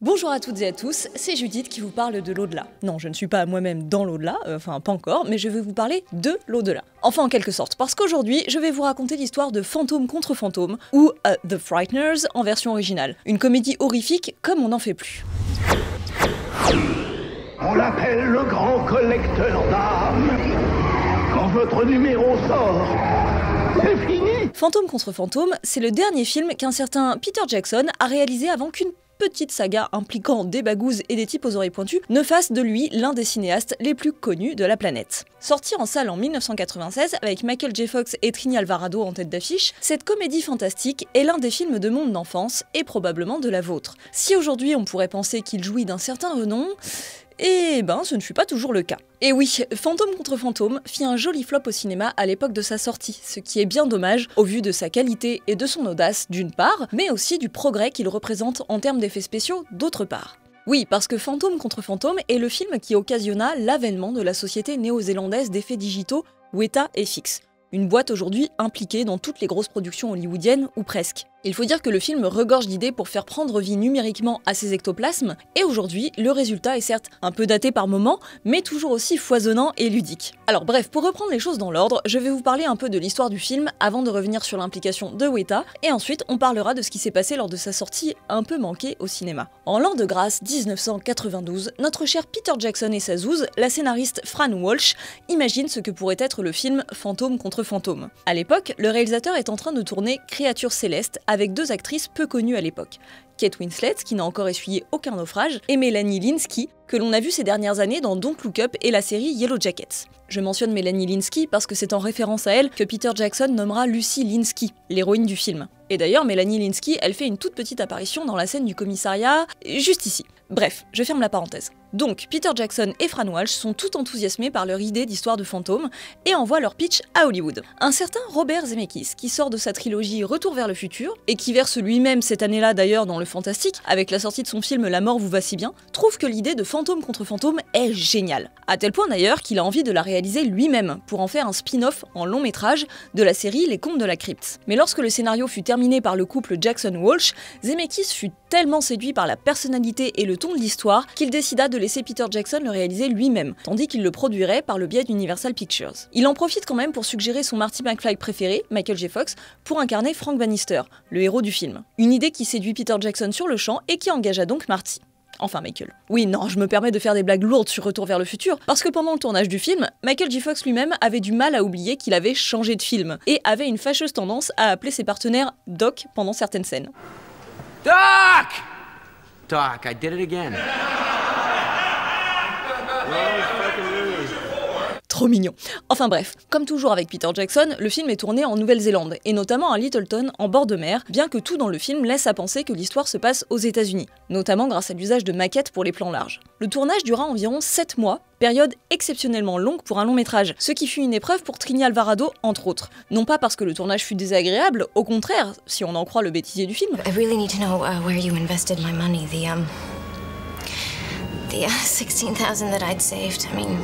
Bonjour à toutes et à tous, c'est Judith qui vous parle de l'au-delà. Non, je ne suis pas moi-même dans l'au-delà, enfin pas encore, mais je vais vous parler de l'au-delà. Enfin en quelque sorte, parce qu'aujourd'hui, je vais vous raconter l'histoire de Fantôme contre Fantôme, ou The Frighteners en version originale. Une comédie horrifique comme on n'en fait plus. On l'appelle le grand collecteur d'âmes. Quand votre numéro sort, c'est fini. Fantôme contre Fantôme, c'est le dernier film qu'un certain Peter Jackson a réalisé avant qu'une petite saga impliquant des bagouzes et des types aux oreilles pointues ne fasse de lui l'un des cinéastes les plus connus de la planète. Sorti en salle en 1996 avec Michael J. Fox et Trini Alvarado en tête d'affiche, cette comédie fantastique est l'un des films de mon enfance et probablement de la vôtre. Si aujourd'hui on pourrait penser qu'il jouit d'un certain renom, eh ben, ce ne fut pas toujours le cas. Et oui, Fantôme contre Fantôme fit un joli flop au cinéma à l'époque de sa sortie, ce qui est bien dommage au vu de sa qualité et de son audace d'une part, mais aussi du progrès qu'il représente en termes d'effets spéciaux d'autre part. Oui, parce que Fantôme contre Fantôme est le film qui occasionna l'avènement de la société néo-zélandaise d'effets digitaux Weta FX, une boîte aujourd'hui impliquée dans toutes les grosses productions hollywoodiennes ou presque. Il faut dire que le film regorge d'idées pour faire prendre vie numériquement à ces ectoplasmes, et aujourd'hui, le résultat est certes un peu daté par moments, mais toujours aussi foisonnant et ludique. Alors bref, pour reprendre les choses dans l'ordre, je vais vous parler un peu de l'histoire du film avant de revenir sur l'implication de Weta, et ensuite on parlera de ce qui s'est passé lors de sa sortie un peu manquée au cinéma. En l'an de grâce 1992, notre cher Peter Jackson et sa zouze, la scénariste Fran Walsh, imaginent ce que pourrait être le film Fantôme contre Fantôme. À l'époque, le réalisateur est en train de tourner Créatures célestes avec deux actrices peu connues à l'époque. Kate Winslet, qui n'a encore essuyé aucun naufrage, et Melanie Lynskey, que l'on a vu ces dernières années dans Don't Look Up et la série Yellow Jackets. Je mentionne Melanie Lynskey parce que c'est en référence à elle que Peter Jackson nommera Lucy Linsky, l'héroïne du film. Et d'ailleurs, Melanie Lynskey, elle fait une toute petite apparition dans la scène du commissariat, juste ici. Bref, je ferme la parenthèse. Donc, Peter Jackson et Fran Walsh sont tout enthousiasmés par leur idée d'histoire de fantôme et envoient leur pitch à Hollywood. Un certain Robert Zemeckis, qui sort de sa trilogie Retour vers le futur, et qui verse lui-même cette année-là d'ailleurs dans le fantastique, avec la sortie de son film La mort vous va si bien, trouve que l'idée de Fantôme contre Fantôme est géniale. À tel point d'ailleurs qu'il a envie de la réaliser lui-même, pour en faire un spin-off en long métrage de la série Les Contes de la Crypte. Mais lorsque le scénario fut terminé par le couple Jackson-Walsh, Zemeckis fut tellement séduit par la personnalité et le ton de l'histoire qu'il décida de laisser Peter Jackson le réaliser lui-même, tandis qu'il le produirait par le biais d'Universal Pictures. Il en profite quand même pour suggérer son Marty McFly préféré, Michael J. Fox, pour incarner Frank Bannister, le héros du film. Une idée qui séduit Peter Jackson sur le champ et qui engagea donc Marty. Enfin Michael. Oui, non, je me permets de faire des blagues lourdes sur Retour vers le futur, parce que pendant le tournage du film, Michael J. Fox lui-même avait du mal à oublier qu'il avait changé de film, et avait une fâcheuse tendance à appeler ses partenaires Doc pendant certaines scènes. Doc! Doc, I did it again. Trop mignon. Enfin bref, comme toujours avec Peter Jackson, le film est tourné en Nouvelle-Zélande, et notamment à Littleton, en bord de mer, bien que tout dans le film laisse à penser que l'histoire se passe aux États-Unis, notamment grâce à l'usage de maquettes pour les plans larges. Le tournage dura environ 7 mois, période exceptionnellement longue pour un long métrage, ce qui fut une épreuve pour Trini Alvarado, entre autres. Non pas parce que le tournage fut désagréable, au contraire, si on en croit le bêtisier du film. I really need to know where you invested my money, the 16,000 that I'd saved. I mean,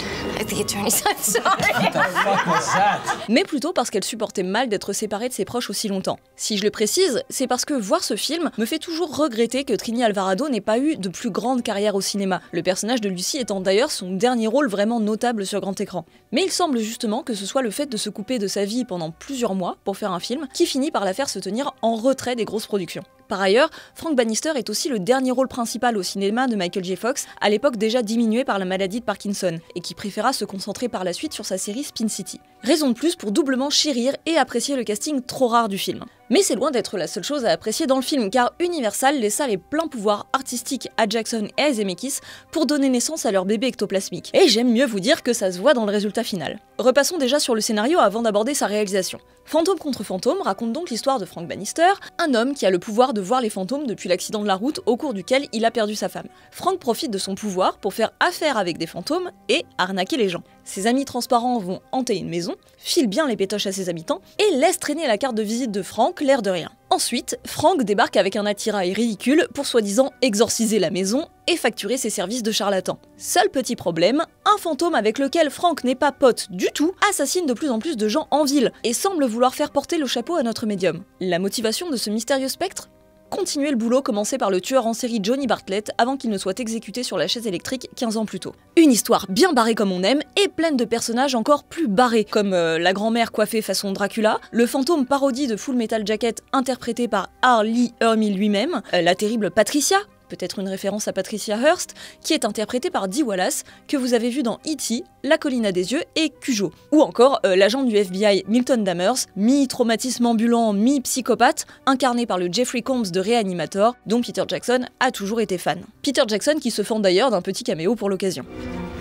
the attorney's I'm sorry. What the fuck was that? Mais plutôt parce qu'elle supportait mal d'être séparée de ses proches aussi longtemps. Si je le précise, c'est parce que voir ce film me fait toujours regretter que Trini Alvarado n'ait pas eu de plus grande carrière au cinéma, le personnage de Lucy étant d'ailleurs son dernier rôle vraiment notable sur grand écran. Mais il semble justement que ce soit le fait de se couper de sa vie pendant plusieurs mois pour faire un film qui finit par la faire se tenir en retrait des grosses productions. Par ailleurs, Frank Bannister est aussi le dernier rôle principal au cinéma de Michael J. Fox, à l'époque déjà diminué par la maladie de Parkinson, et qui préféra se concentrer par la suite sur sa série Spin City. Raison de plus pour doublement chérir et apprécier le casting trop rare du film. Mais c'est loin d'être la seule chose à apprécier dans le film, car Universal laissa les pleins pouvoirs artistiques à Jackson et à Zemeckis pour donner naissance à leur bébé ectoplasmique. Et j'aime mieux vous dire que ça se voit dans le résultat final. Repassons déjà sur le scénario avant d'aborder sa réalisation. Fantôme contre Fantôme raconte donc l'histoire de Frank Bannister, un homme qui a le pouvoir de voir les fantômes depuis l'accident de la route au cours duquel il a perdu sa femme. Frank profite de son pouvoir pour faire affaire avec des fantômes et arnaquer les gens. Ses amis transparents vont hanter une maison, filent bien les pétoches à ses habitants et laissent traîner la carte de visite de Frank, l'air de rien. Ensuite, Frank débarque avec un attirail ridicule pour soi-disant exorciser la maison et facturer ses services de charlatan. Seul petit problème, un fantôme avec lequel Frank n'est pas pote du tout assassine de plus en plus de gens en ville et semble vouloir faire porter le chapeau à notre médium. La motivation de ce mystérieux spectre ? continuer le boulot commencé par le tueur en série Johnny Bartlett avant qu'il ne soit exécuté sur la chaise électrique 15 ans plus tôt. Une histoire bien barrée comme on aime et pleine de personnages encore plus barrés, comme la grand-mère coiffée façon Dracula, le fantôme parodie de Full Metal Jacket interprété par R. Lee Ermey lui-même, la terrible Patricia, peut-être une référence à Patricia Hearst, qui est interprétée par Dee Wallace, que vous avez vu dans E.T., La colline à des yeux et Cujo. Ou encore l'agent du FBI Milton Dammers, mi-traumatisme ambulant, mi-psychopathe, incarné par le Jeffrey Combs de Reanimator, dont Peter Jackson a toujours été fan. Peter Jackson qui se fend d'ailleurs d'un petit caméo pour l'occasion.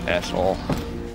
Asshole.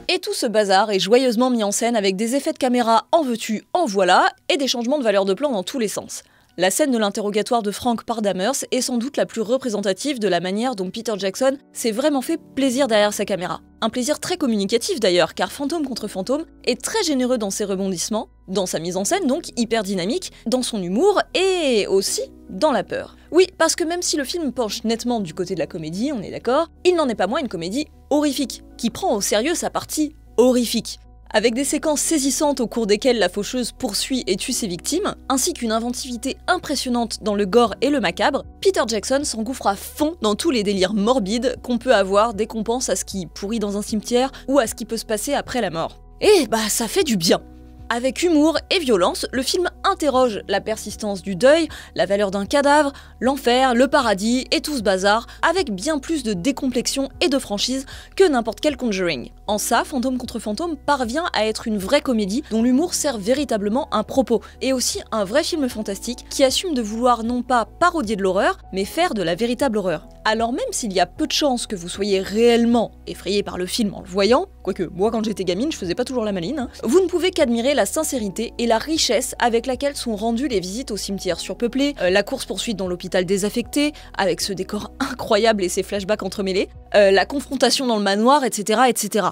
Et tout ce bazar est joyeusement mis en scène avec des effets de caméra en veux-tu, en voilà, et des changements de valeur de plan dans tous les sens. La scène de l'interrogatoire de Frank par Dammers est sans doute la plus représentative de la manière dont Peter Jackson s'est vraiment fait plaisir derrière sa caméra. Un plaisir très communicatif d'ailleurs, car Fantôme contre Fantôme est très généreux dans ses rebondissements, dans sa mise en scène donc hyper dynamique, dans son humour et aussi dans la peur. Oui, parce que même si le film penche nettement du côté de la comédie, on est d'accord, il n'en est pas moins une comédie horrifique, qui prend au sérieux sa partie horrifique. Avec des séquences saisissantes au cours desquelles la faucheuse poursuit et tue ses victimes, ainsi qu'une inventivité impressionnante dans le gore et le macabre, Peter Jackson s'engouffre à fond dans tous les délires morbides qu'on peut avoir dès qu'on pense à ce qui pourrit dans un cimetière ou à ce qui peut se passer après la mort. Et bah ça fait du bien. Avec humour et violence, le film interroge la persistance du deuil, la valeur d'un cadavre, l'enfer, le paradis et tout ce bazar, avec bien plus de décomplexion et de franchise que n'importe quel Conjuring. En ça, Fantôme contre Fantôme parvient à être une vraie comédie dont l'humour sert véritablement un propos, et aussi un vrai film fantastique qui assume de vouloir non pas parodier de l'horreur, mais faire de la véritable horreur. Alors même s'il y a peu de chances que vous soyez réellement effrayé par le film en le voyant, quoique moi quand j'étais gamine je faisais pas toujours la maline, vous ne pouvez qu'admirer la sincérité et la richesse avec laquelle sont rendues les visites au cimetière surpeuplé, la course-poursuite dans l'hôpital désaffecté, avec ce décor incroyable et ses flashbacks entremêlés, la confrontation dans le manoir, etc. etc.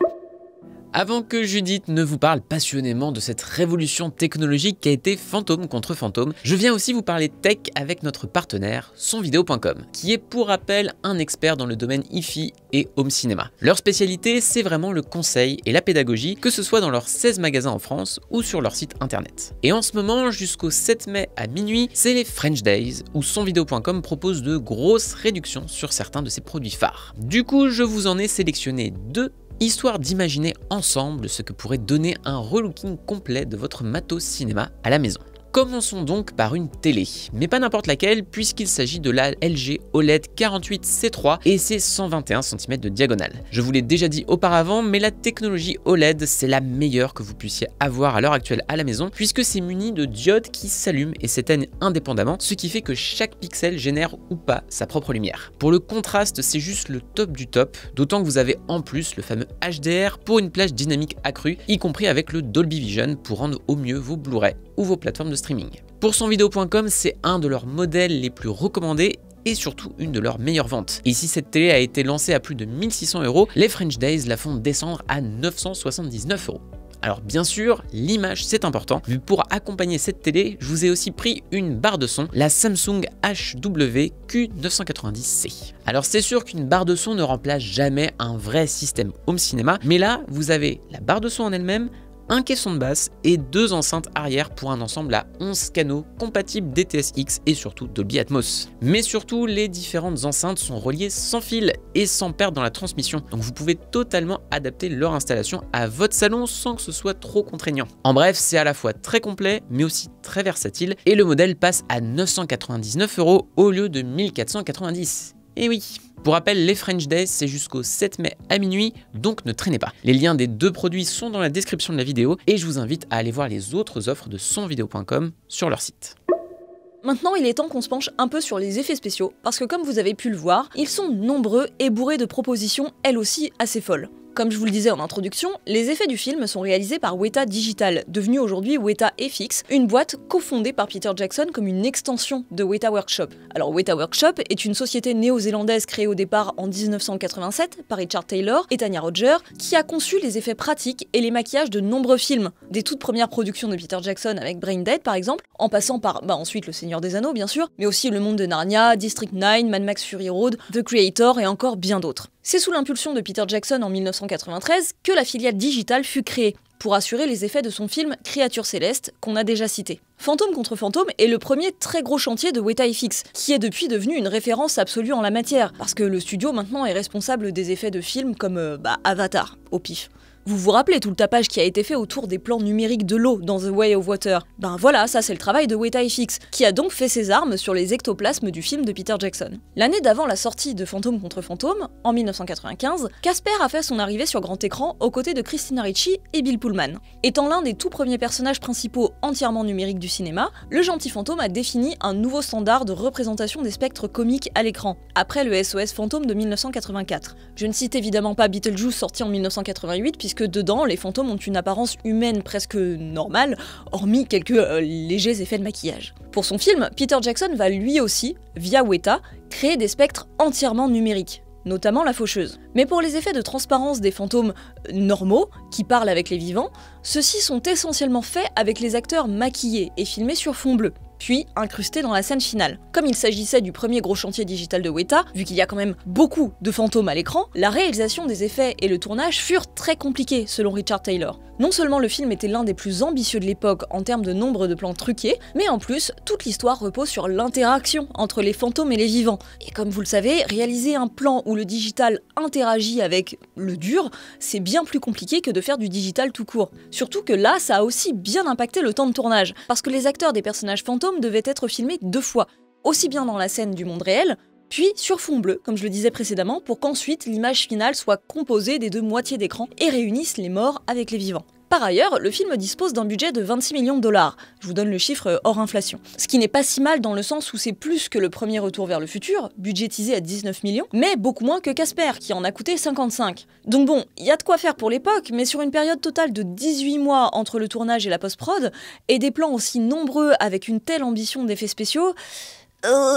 Avant que Judith ne vous parle passionnément de cette révolution technologique qu'a été Fantôme contre Fantôme, je viens aussi vous parler tech avec notre partenaire sonvideo.com, qui est pour rappel un expert dans le domaine hi-fi et home cinéma. Leur spécialité, c'est vraiment le conseil et la pédagogie, que ce soit dans leurs 16 magasins en France ou sur leur site internet. Et en ce moment, jusqu'au 7 mai à minuit, c'est les French Days, où sonvideo.com propose de grosses réductions sur certains de ses produits phares. Du coup, je vous en ai sélectionné 2, histoire d'imaginer ensemble ce que pourrait donner un relooking complet de votre matos cinéma à la maison. Commençons donc par une télé, mais pas n'importe laquelle puisqu'il s'agit de la LG OLED 48C3 et c'est 121 cm de diagonale. Je vous l'ai déjà dit auparavant, mais la technologie OLED c'est la meilleure que vous puissiez avoir à l'heure actuelle à la maison puisque c'est muni de diodes qui s'allument et s'éteignent indépendamment, ce qui fait que chaque pixel génère ou pas sa propre lumière. Pour le contraste, c'est juste le top du top, d'autant que vous avez en plus le fameux HDR pour une plage dynamique accrue, y compris avec le Dolby Vision pour rendre au mieux vos Blu-ray ou vos plateformes de streaming. Pour sonvideo.com, c'est un de leurs modèles les plus recommandés et surtout une de leurs meilleures ventes. Et si cette télé a été lancée à plus de 1600 €, les French Days la font descendre à 979 €. Alors bien sûr, l'image c'est important, mais pour accompagner cette télé, je vous ai aussi pris une barre de son, la Samsung HW-Q990C. Alors c'est sûr qu'une barre de son ne remplace jamais un vrai système home cinéma, mais là vous avez la barre de son en elle-même, un caisson de basse et 2 enceintes arrière pour un ensemble à 11 canaux compatibles DTS-X et surtout Dolby Atmos. Mais surtout, les différentes enceintes sont reliées sans fil et sans perte dans la transmission, donc vous pouvez totalement adapter leur installation à votre salon sans que ce soit trop contraignant. En bref, c'est à la fois très complet mais aussi très versatile et le modèle passe à 999 € au lieu de 1490. Et oui. Pour rappel, les French Days, c'est jusqu'au 7 mai à minuit, donc ne traînez pas. Les liens des 2 produits sont dans la description de la vidéo et je vous invite à aller voir les autres offres de sonvideo.com sur leur site. Maintenant, il est temps qu'on se penche un peu sur les effets spéciaux, parce que comme vous avez pu le voir, ils sont nombreux et bourrés de propositions, elles aussi assez folles. Comme je vous le disais en introduction, les effets du film sont réalisés par Weta Digital, devenu aujourd'hui Weta FX, une boîte cofondée par Peter Jackson comme une extension de Weta Workshop. Alors Weta Workshop est une société néo-zélandaise créée au départ en 1987 par Richard Taylor et Tanya Roger, qui a conçu les effets pratiques et les maquillages de nombreux films, des toutes premières productions de Peter Jackson avec Brain Dead par exemple, en passant par ensuite Le Seigneur des Anneaux bien sûr, mais aussi Le Monde de Narnia, District 9, Mad Max Fury Road, The Creator et encore bien d'autres. C'est sous l'impulsion de Peter Jackson en 1993 que la filiale digitale fut créée, pour assurer les effets de son film Créatures célestes, qu'on a déjà cité. Fantôme contre Fantôme est le premier très gros chantier de Weta FX, qui est depuis devenu une référence absolue en la matière, parce que le studio maintenant est responsable des effets de films comme Avatar, au pif. Vous vous rappelez tout le tapage qui a été fait autour des plans numériques de l'eau dans The Way of Water? Ben voilà, ça c'est le travail de Weta FX, qui a donc fait ses armes sur les ectoplasmes du film de Peter Jackson. L'année d'avant la sortie de Fantôme contre Fantôme, en 1995, Casper a fait son arrivée sur grand écran aux côtés de Christina Ricci et Bill Pullman. Étant l'un des tout premiers personnages principaux entièrement numériques du cinéma, le gentil fantôme a défini un nouveau standard de représentation des spectres comiques à l'écran, après le SOS Fantôme de 1984. Je ne cite évidemment pas Beetlejuice sorti en 1988, puisque dedans, les fantômes ont une apparence humaine presque normale, hormis quelques légers effets de maquillage. Pour son film, Peter Jackson va lui aussi, via Weta, créer des spectres entièrement numériques, notamment la faucheuse. Mais pour les effets de transparence des fantômes normaux, qui parlent avec les vivants, ceux-ci sont essentiellement faits avec les acteurs maquillés et filmés sur fond bleu, puis incrustés dans la scène finale. Comme il s'agissait du premier gros chantier digital de Weta, vu qu'il y a quand même beaucoup de fantômes à l'écran, la réalisation des effets et le tournage furent très compliqués selon Richard Taylor. Non seulement le film était l'un des plus ambitieux de l'époque en termes de nombre de plans truqués, mais en plus, toute l'histoire repose sur l'interaction entre les fantômes et les vivants. Et comme vous le savez, réaliser un plan où le digital interagit avec le dur, c'est bien plus compliqué que de faire du digital tout court. Surtout que là, ça a aussi bien impacté le temps de tournage, parce que les acteurs des personnages fantômes devaient être filmés 2 fois, aussi bien dans la scène du monde réel, puis sur fond bleu, comme je le disais précédemment, pour qu'ensuite l'image finale soit composée des 2 moitiés d'écran et réunisse les morts avec les vivants. Par ailleurs, le film dispose d'un budget de 26 millions de dollars, je vous donne le chiffre hors inflation. Ce qui n'est pas si mal dans le sens où c'est plus que le premier Retour vers le futur, budgétisé à 19 millions, mais beaucoup moins que Casper, qui en a coûté 55. Donc bon, il y a de quoi faire pour l'époque, mais sur une période totale de 18 mois entre le tournage et la post-prod, et des plans aussi nombreux avec une telle ambition d'effets spéciaux,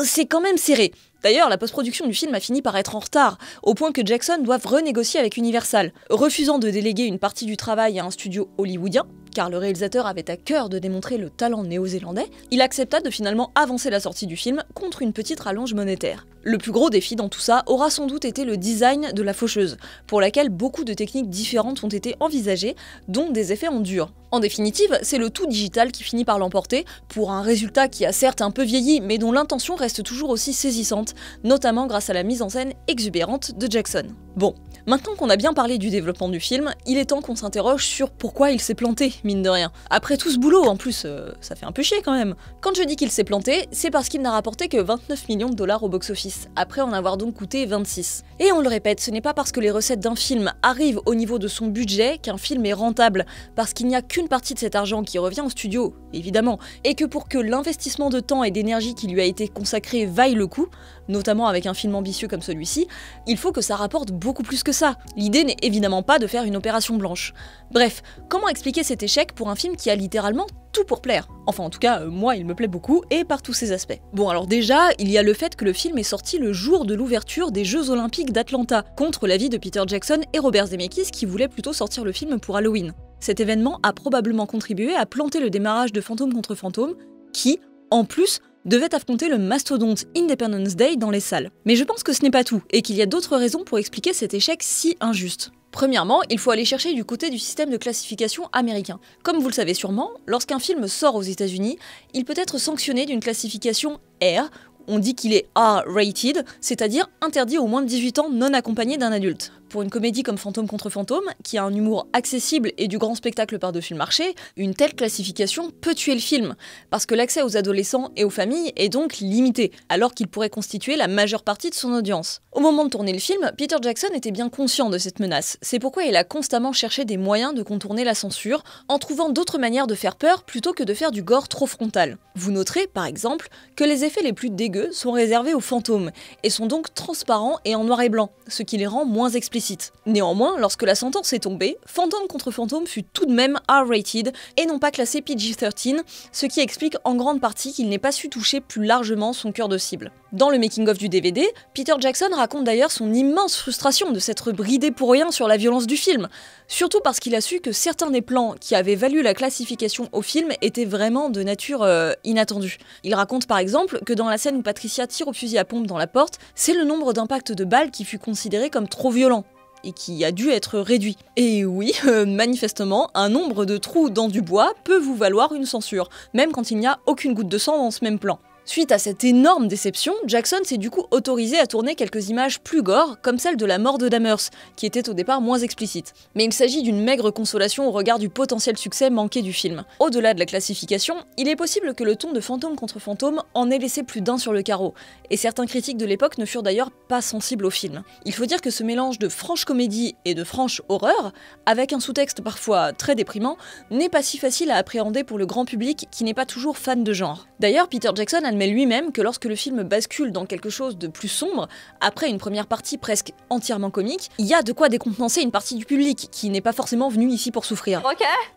c'est quand même serré. D'ailleurs, la post-production du film a fini par être en retard, au point que Jackson doit renégocier avec Universal, refusant de déléguer une partie du travail à un studio hollywoodien, car le réalisateur avait à cœur de démontrer le talent néo-zélandais. Il accepta de finalement avancer la sortie du film contre une petite rallonge monétaire. Le plus gros défi dans tout ça aura sans doute été le design de la faucheuse, pour laquelle beaucoup de techniques différentes ont été envisagées, dont des effets en dur. En définitive, c'est le tout digital qui finit par l'emporter, pour un résultat qui a certes un peu vieilli, mais dont l'intention reste toujours aussi saisissante, notamment grâce à la mise en scène exubérante de Jackson. Bon, maintenant qu'on a bien parlé du développement du film, il est temps qu'on s'interroge sur pourquoi il s'est planté, mine de rien. Après tout ce boulot, en plus, ça fait un peu chier quand même. Quand je dis qu'il s'est planté, c'est parce qu'il n'a rapporté que 29 millions de dollars au box-office, après en avoir donc coûté 26. Et on le répète, ce n'est pas parce que les recettes d'un film arrivent au niveau de son budget qu'un film est rentable, parce qu'il n'y a qu'une partie de cet argent qui revient au studio, évidemment, et que pour que l'investissement de temps et d'énergie qui lui a été consacré vaille le coup, notamment avec un film ambitieux comme celui-ci, il faut que ça rapporte beaucoup plus que ça. L'idée n'est évidemment pas de faire une opération blanche. Bref, comment expliquer cet échec pour un film qui a littéralement tout pour plaire? Enfin en tout cas, moi il me plaît beaucoup, et par tous ses aspects. Bon alors déjà, il y a le fait que le film est sorti le jour de l'ouverture des Jeux Olympiques d'Atlanta, contre l'avis de Peter Jackson et Robert Zemeckis qui voulaient plutôt sortir le film pour Halloween. Cet événement a probablement contribué à planter le démarrage de Fantôme contre Fantôme, qui, en plus, devait affronter le mastodonte Independence Day dans les salles. Mais je pense que ce n'est pas tout, et qu'il y a d'autres raisons pour expliquer cet échec si injuste. Premièrement, il faut aller chercher du côté du système de classification américain. Comme vous le savez sûrement, lorsqu'un film sort aux États-Unis, il peut être sanctionné d'une classification R, on dit qu'il est R-rated, c'est-à-dire interdit aux moins de 18 ans non accompagné d'un adulte. Pour une comédie comme Fantôme contre Fantôme, qui a un humour accessible et du grand spectacle par-dessus le marché, une telle classification peut tuer le film, parce que l'accès aux adolescents et aux familles est donc limité, alors qu'il pourrait constituer la majeure partie de son audience. Au moment de tourner le film, Peter Jackson était bien conscient de cette menace, c'est pourquoi il a constamment cherché des moyens de contourner la censure, en trouvant d'autres manières de faire peur plutôt que de faire du gore trop frontal. Vous noterez, par exemple, que les effets les plus dégueux sont réservés aux fantômes, et sont donc transparents et en noir et blanc, ce qui les rend moins explicites. Néanmoins, lorsque la sentence est tombée, Fantôme contre Fantôme fut tout de même R-rated et non pas classé PG-13, ce qui explique en grande partie qu'il n'ait pas su toucher plus largement son cœur de cible. Dans le making-of du DVD, Peter Jackson raconte d'ailleurs son immense frustration de s'être bridé pour rien sur la violence du film, surtout parce qu'il a su que certains des plans qui avaient valu la classification au film étaient vraiment de nature inattendue. Il raconte par exemple que dans la scène où Patricia tire au fusil à pompe dans la porte, c'est le nombre d'impacts de balles qui fut considéré comme trop violent et qui a dû être réduit. Et oui, manifestement, un nombre de trous dans du bois peut vous valoir une censure, même quand il n'y a aucune goutte de sang dans ce même plan. Suite à cette énorme déception, Jackson s'est du coup autorisé à tourner quelques images plus gore, comme celle de la mort de Dahmers, qui était au départ moins explicite. Mais il s'agit d'une maigre consolation au regard du potentiel succès manqué du film. Au-delà de la classification, il est possible que le ton de Fantôme contre Fantôme en ait laissé plus d'un sur le carreau, et certains critiques de l'époque ne furent d'ailleurs pas sensibles au film. Il faut dire que ce mélange de franche comédie et de franche horreur, avec un sous-texte parfois très déprimant, n'est pas si facile à appréhender pour le grand public qui n'est pas toujours fan de genre. D'ailleurs, Peter Jackson admet lui-même que lorsque le film bascule dans quelque chose de plus sombre, après une première partie presque entièrement comique, il y a de quoi décontenancer une partie du public qui n'est pas forcément venu ici pour souffrir.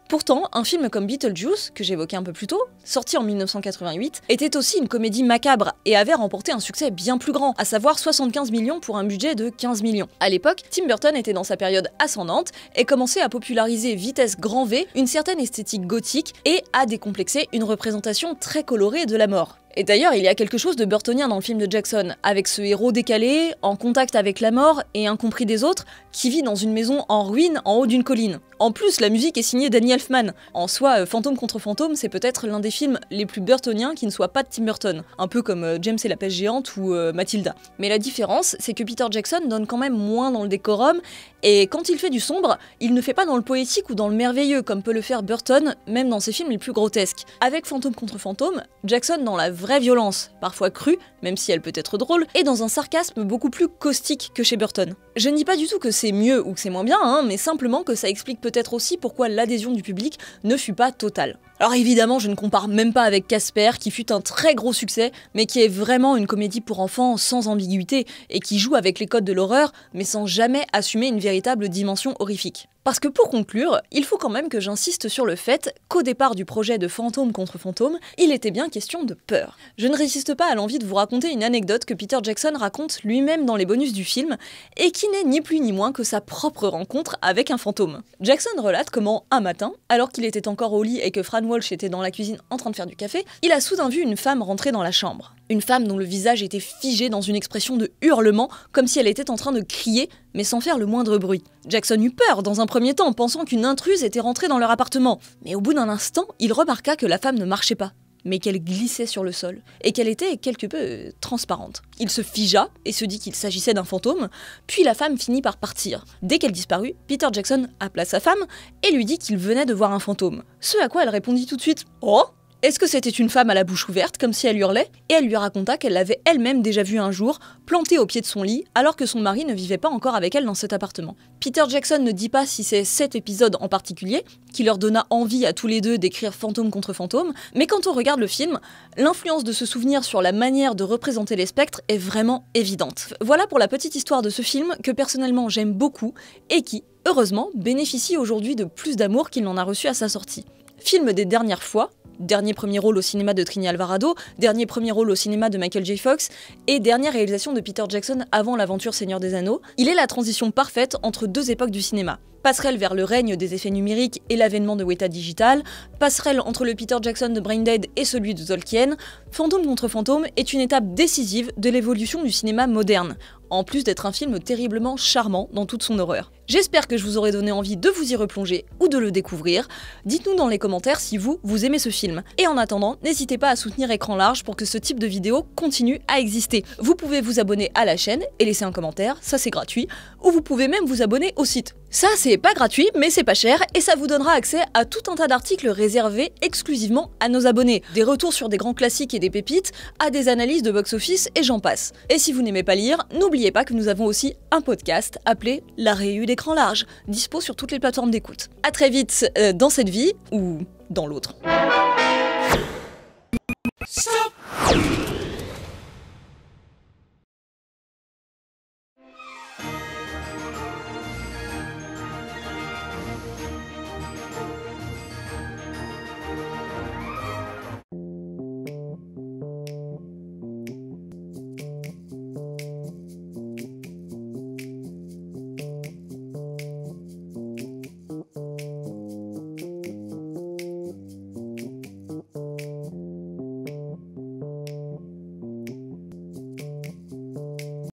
Pourtant, un film comme Beetlejuice, que j'évoquais un peu plus tôt, sorti en 1988, était aussi une comédie macabre et avait remporté un succès bien plus grand, à savoir 75 millions pour un budget de 15 millions. À l'époque, Tim Burton était dans sa période ascendante et commençait à populariser vitesse grand V une certaine esthétique gothique et à décomplexer une représentation très colorée de la mort. Et d'ailleurs, il y a quelque chose de burtonien dans le film de Jackson, avec ce héros décalé, en contact avec la mort et incompris des autres, qui vit dans une maison en ruine en haut d'une colline. En plus, la musique est signée Danny Elfman. En soi, Fantôme contre Fantôme, c'est peut-être l'un des films les plus burtoniens qui ne soit pas de Tim Burton, un peu comme James et la pêche géante ou Mathilda. Mais la différence, c'est que Peter Jackson donne quand même moins dans le décorum, et quand il fait du sombre, il ne fait pas dans le poétique ou dans le merveilleux, comme peut le faire Burton, même dans ses films les plus grotesques. Avec Fantôme contre Fantôme, Jackson dans la vraie violence, parfois crue, même si elle peut être drôle, et dans un sarcasme beaucoup plus caustique que chez Burton. Je ne dis pas du tout que c'est mieux ou que c'est moins bien, mais simplement que ça explique peut-être aussi pourquoi l'adhésion du public ne fut pas totale. Alors évidemment, je ne compare même pas avec Casper, qui fut un très gros succès, mais qui est vraiment une comédie pour enfants sans ambiguïté, et qui joue avec les codes de l'horreur, mais sans jamais assumer une véritable dimension horrifique. Parce que pour conclure, il faut quand même que j'insiste sur le fait qu'au départ du projet de Fantôme contre Fantôme, il était bien question de peur. Je ne résiste pas à l'envie de vous raconter une anecdote que Peter Jackson raconte lui-même dans les bonus du film, et qui n'est ni plus ni moins que sa propre rencontre avec un fantôme. Jackson relate comment, un matin, alors qu'il était encore au lit et que Fran Walsh était dans la cuisine en train de faire du café, il a soudain vu une femme rentrer dans la chambre. Une femme dont le visage était figé dans une expression de hurlement, comme si elle était en train de crier, mais sans faire le moindre bruit. Jackson eut peur dans un premier temps, pensant qu'une intruse était rentrée dans leur appartement. Mais au bout d'un instant, il remarqua que la femme ne marchait pas, mais qu'elle glissait sur le sol, et qu'elle était quelque peu transparente. Il se figea et se dit qu'il s'agissait d'un fantôme, puis la femme finit par partir. Dès qu'elle disparut, Peter Jackson appela sa femme et lui dit qu'il venait de voir un fantôme. Ce à quoi elle répondit tout de suite « Oh !» Est-ce que c'était une femme à la bouche ouverte, comme si elle hurlait? Et elle lui raconta qu'elle l'avait elle-même déjà vue un jour, plantée au pied de son lit, alors que son mari ne vivait pas encore avec elle dans cet appartement. Peter Jackson ne dit pas si c'est cet épisode en particulier qui leur donna envie à tous les deux d'écrire Fantôme contre Fantôme, mais quand on regarde le film, l'influence de ce souvenir sur la manière de représenter les spectres est vraiment évidente. Voilà pour la petite histoire de ce film que personnellement j'aime beaucoup et qui, heureusement, bénéficie aujourd'hui de plus d'amour qu'il n'en a reçu à sa sortie. Film des dernières fois, dernier premier rôle au cinéma de Trini Alvarado, dernier premier rôle au cinéma de Michael J. Fox, et dernière réalisation de Peter Jackson avant l'aventure Seigneur des Anneaux, il est la transition parfaite entre deux époques du cinéma. Passerelle vers le règne des effets numériques et l'avènement de Weta Digital, passerelle entre le Peter Jackson de Brain Dead et celui de Tolkien, Fantôme contre Fantôme est une étape décisive de l'évolution du cinéma moderne, en plus d'être un film terriblement charmant dans toute son horreur. J'espère que je vous aurai donné envie de vous y replonger ou de le découvrir. Dites-nous dans les commentaires si vous aimez ce film. Et en attendant, n'hésitez pas à soutenir Écran Large pour que ce type de vidéo continue à exister. Vous pouvez vous abonner à la chaîne et laisser un commentaire, ça c'est gratuit, ou vous pouvez même vous abonner au site. Ça c'est pas gratuit, mais c'est pas cher, et ça vous donnera accès à tout un tas d'articles réservés exclusivement à nos abonnés. Des retours sur des grands classiques et des pépites, à des analyses de box-office et j'en passe. Et si vous n'aimez pas lire, n'oubliez pas que nous avons aussi un podcast appelé La Réu d'Écran Large, dispo sur toutes les plateformes d'écoute. A très vite dans cette vie, ou dans l'autre. Stop!